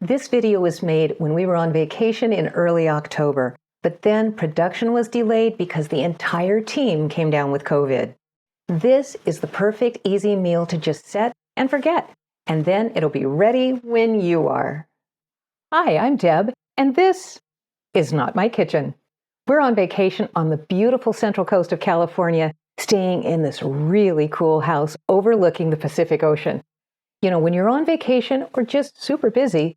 This video was made when we were on vacation in early October, but then production was delayed because the entire team came down with COVID. This is the perfect easy meal to just set and forget, and then it'll be ready when you are. Hi, I'm Deb, and this is not my kitchen. We're on vacation on the beautiful central coast of California, staying in this really cool house overlooking the Pacific Ocean. You know, when you're on vacation or just super busy,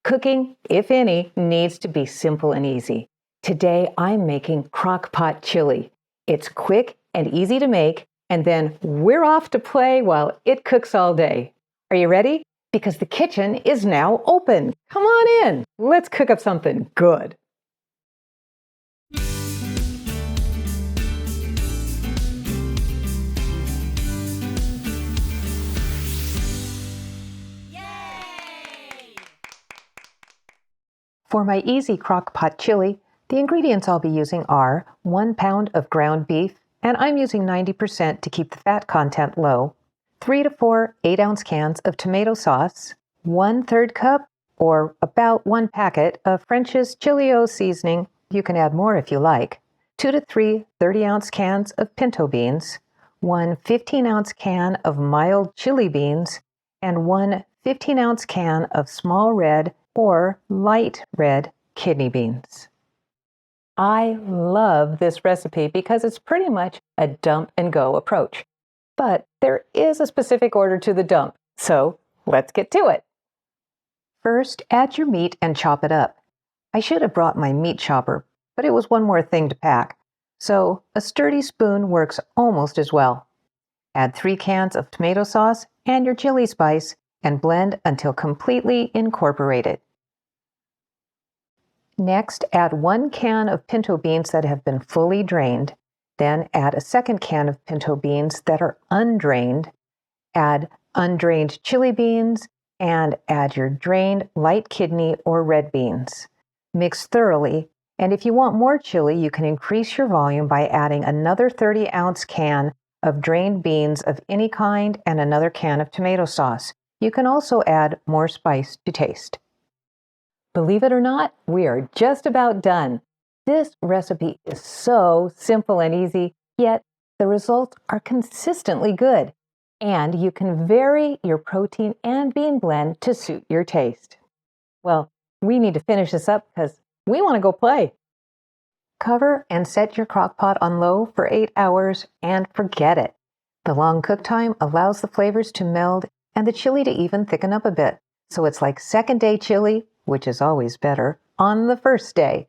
cooking, if any, needs to be simple and easy. Today, I'm making Crockpot chili. It's quick and easy to make, and then we're off to play while it cooks all day. Are you ready? Because the kitchen is now open. Come on in. Let's cook up something good. For my easy crock-pot chili, the ingredients I'll be using are 1 pound of ground beef, and I'm using 90% to keep the fat content low, 3 to 4 8-ounce cans of tomato sauce, 1/3 cup, or about 1 packet of French's Chili-O seasoning, you can add more if you like, 2 to 3 30-ounce cans of pinto beans, 1 15-ounce can of mild chili beans, and 1 15-ounce can of small red or light red kidney beans. I love this recipe because it's pretty much a dump and go approach. But there is a specific order to the dump, so let's get to it. First, add your meat and chop it up. I should have brought my meat chopper, but it was one more thing to pack, so a sturdy spoon works almost as well. Add 3 cans of tomato sauce and your chili spice and blend until completely incorporated. Next, add 1 can of pinto beans that have been fully drained. Then add a 2nd can of pinto beans that are undrained. Add undrained chili beans and add your drained light kidney or red beans. Mix thoroughly, and if you want more chili, you can increase your volume by adding another 30-ounce can of drained beans of any kind and another can of tomato sauce. You can also add more spice to taste. Believe it or not, we are just about done. This recipe is so simple and easy, yet the results are consistently good. And you can vary your protein and bean blend to suit your taste. Well, we need to finish this up because we want to go play. Cover and set your crock pot on low for 8 hours and forget it. The long cook time allows the flavors to meld and the chili to even thicken up a bit. So it's like second day chili, which is always better, on the first day.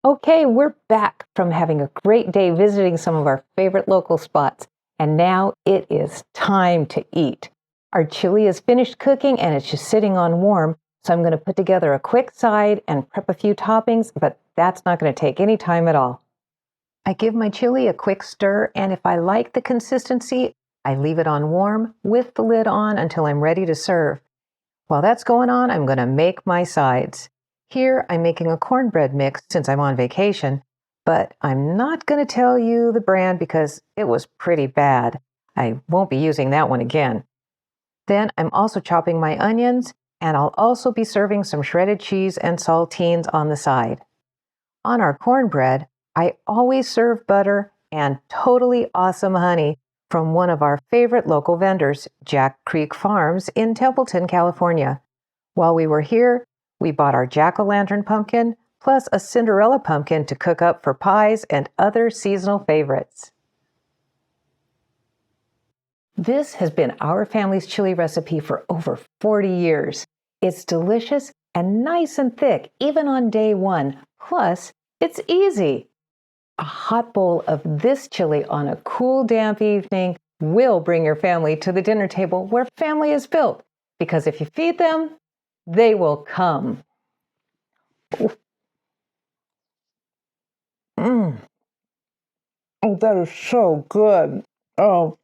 Okay, we're back from having a great day visiting some of our favorite local spots, and now it is time to eat. Our chili is finished cooking and it's just sitting on warm, so I'm going to put together a quick side and prep a few toppings, but that's not going to take any time at all. I give my chili a quick stir, and if I like the consistency, I leave it on warm with the lid on until I'm ready to serve. While that's going on, I'm going to make my sides. Here, I'm making a cornbread mix since I'm on vacation, but I'm not going to tell you the brand because it was pretty bad. I won't be using that one again. Then I'm also chopping my onions, and I'll also be serving some shredded cheese and saltines on the side. On our cornbread, I always serve butter and totally awesome honey from one of our favorite local vendors, Jack Creek Farms in Templeton, California. While we were here, we bought our jack-o'-lantern pumpkin, plus a Cinderella pumpkin to cook up for pies and other seasonal favorites. This has been our family's chili recipe for over 40 years. It's delicious and nice and thick, even on day 1. Plus, it's easy. A hot bowl of this chili on a cool, damp evening will bring your family to the dinner table where family is built, because if you feed them, they will come. Oh, that is so good. Oh,